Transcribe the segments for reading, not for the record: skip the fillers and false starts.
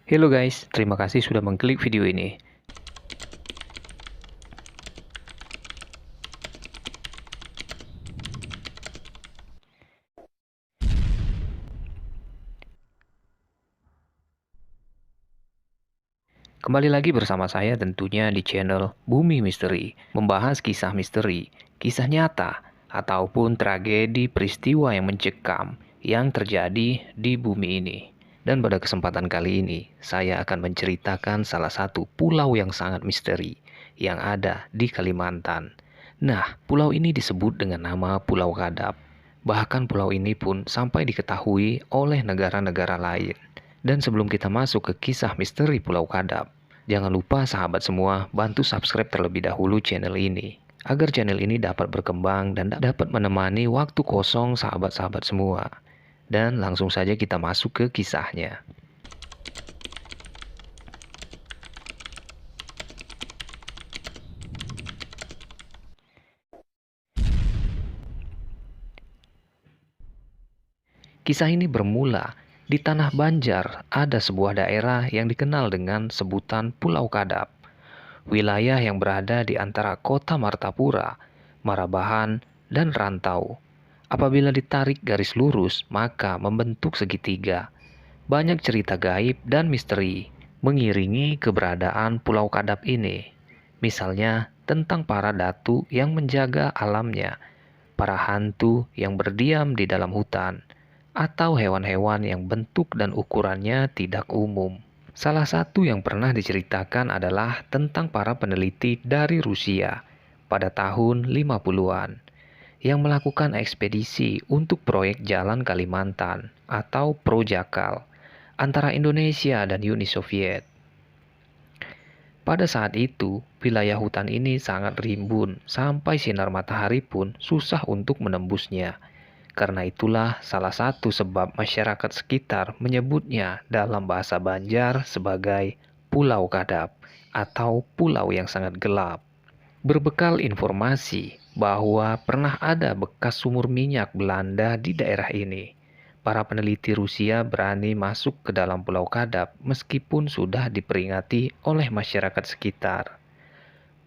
Hello guys, terima kasih sudah mengklik video ini. Kembali lagi bersama saya tentunya di channel Bumi Misteri, membahas kisah misteri, kisah nyata, ataupun tragedi peristiwa yang mencekam yang terjadi di bumi ini. Dan pada kesempatan kali ini, saya akan menceritakan salah satu pulau yang sangat misteri yang ada di Kalimantan. Nah, pulau ini disebut dengan nama Pulau Kadap. Bahkan pulau ini pun sampai diketahui oleh negara-negara lain. Dan sebelum kita masuk ke kisah misteri Pulau Kadap, jangan lupa sahabat semua bantu subscribe terlebih dahulu channel ini, agar channel ini dapat berkembang dan dapat menemani waktu kosong sahabat-sahabat semua. Dan langsung saja kita masuk ke kisahnya. Kisah ini bermula di Tanah Banjar, ada sebuah daerah yang dikenal dengan sebutan Pulau Kadap. Wilayah yang berada di antara kota Martapura, Marabahan, dan Rantau. Apabila ditarik garis lurus, maka membentuk segitiga. Banyak cerita gaib dan misteri mengiringi keberadaan Pulau Kadap ini. Misalnya tentang para datu yang menjaga alamnya, para hantu yang berdiam di dalam hutan, atau hewan-hewan yang bentuk dan ukurannya tidak umum. Salah satu yang pernah diceritakan adalah tentang para peneliti dari Rusia pada tahun 50-an yang melakukan ekspedisi untuk proyek Jalan Kalimantan atau Projakal antara Indonesia dan Uni Soviet. Pada saat itu, wilayah hutan ini sangat rimbun sampai sinar matahari pun susah untuk menembusnya. Karena itulah salah satu sebab masyarakat sekitar menyebutnya dalam bahasa Banjar sebagai Pulau Kadap atau pulau yang sangat gelap. Berbekal informasi bahwa pernah ada bekas sumur minyak Belanda di daerah ini, para peneliti Rusia berani masuk ke dalam Pulau Kadap meskipun sudah diperingati oleh masyarakat sekitar.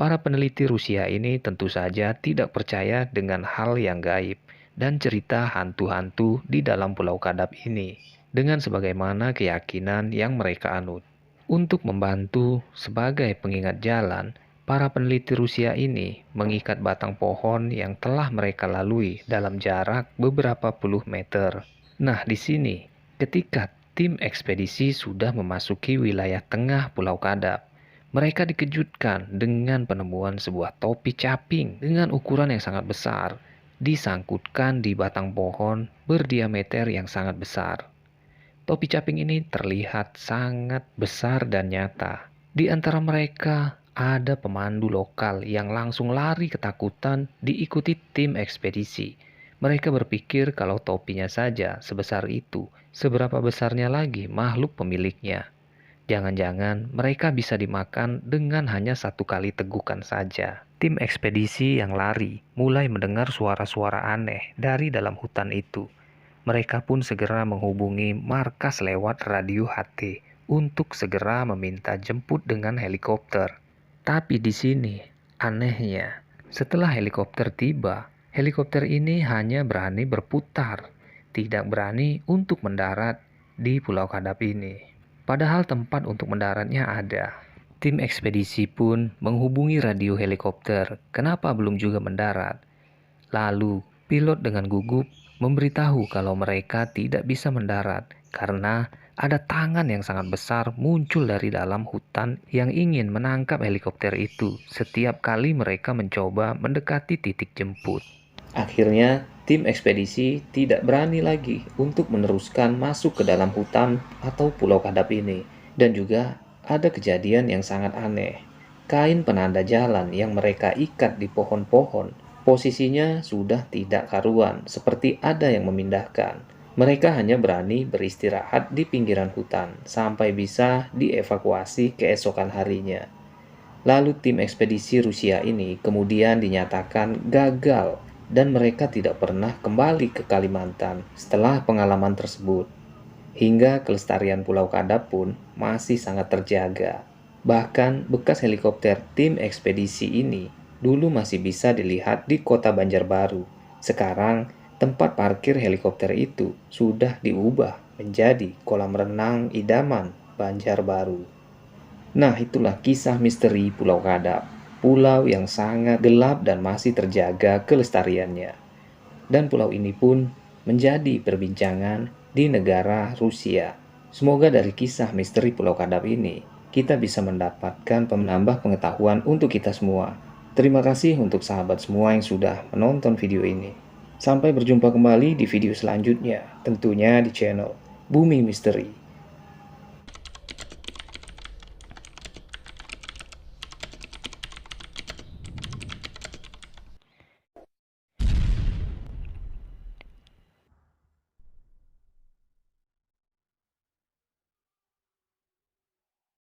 Para peneliti Rusia ini tentu saja tidak percaya dengan hal yang gaib dan cerita hantu-hantu di dalam Pulau Kadap ini, dengan sebagaimana keyakinan yang mereka anut. Untuk membantu sebagai pengingat jalan, para peneliti Rusia ini mengikat batang pohon yang telah mereka lalui dalam jarak beberapa puluh meter. Nah, di sini, ketika tim ekspedisi sudah memasuki wilayah tengah Pulau Kadap, mereka dikejutkan dengan penemuan sebuah topi caping dengan ukuran yang sangat besar, disangkutkan di batang pohon berdiameter yang sangat besar. Topi caping ini terlihat sangat besar dan nyata. Di antara mereka ada pemandu lokal yang langsung lari ketakutan diikuti tim ekspedisi. Mereka berpikir kalau topinya saja sebesar itu, seberapa besarnya lagi makhluk pemiliknya. Jangan-jangan mereka bisa dimakan dengan hanya satu kali tegukan saja. Tim ekspedisi yang lari mulai mendengar suara-suara aneh dari dalam hutan itu. Mereka pun segera menghubungi markas lewat radio HT untuk segera meminta jemput dengan helikopter. Tapi di sini, anehnya, setelah helikopter tiba, helikopter ini hanya berani berputar, tidak berani untuk mendarat di Pulau Kadap ini. Padahal tempat untuk mendaratnya ada. Tim ekspedisi pun menghubungi radio helikopter, kenapa belum juga mendarat? Lalu, pilot dengan gugup memberitahu kalau mereka tidak bisa mendarat karena ada tangan yang sangat besar muncul dari dalam hutan yang ingin menangkap helikopter itu setiap kali mereka mencoba mendekati titik jemput. Akhirnya, tim ekspedisi tidak berani lagi untuk meneruskan masuk ke dalam hutan atau Pulau Kadap ini. Dan juga ada kejadian yang sangat aneh. Kain penanda jalan yang mereka ikat di pohon-pohon, posisinya sudah tidak karuan, seperti ada yang memindahkan. Mereka hanya berani beristirahat di pinggiran hutan sampai bisa dievakuasi keesokan harinya. Lalu tim ekspedisi Rusia ini kemudian dinyatakan gagal dan mereka tidak pernah kembali ke Kalimantan setelah pengalaman tersebut. hingga kelestarian Pulau Kadap pun masih sangat terjaga. Bahkan bekas helikopter tim ekspedisi ini dulu masih bisa dilihat di kota Banjarbaru. Sekarang, tempat parkir helikopter itu sudah diubah menjadi kolam renang idaman Banjarbaru. Nah, itulah kisah misteri Pulau Kadap, pulau yang sangat gelap dan masih terjaga kelestariannya. Dan pulau ini pun menjadi perbincangan di negara Rusia. Semoga dari kisah misteri Pulau Kadap ini, kita bisa mendapatkan penambah pengetahuan untuk kita semua. Terima kasih untuk sahabat semua yang sudah menonton video ini. Sampai berjumpa kembali di video selanjutnya, tentunya di channel Bumi Misteri.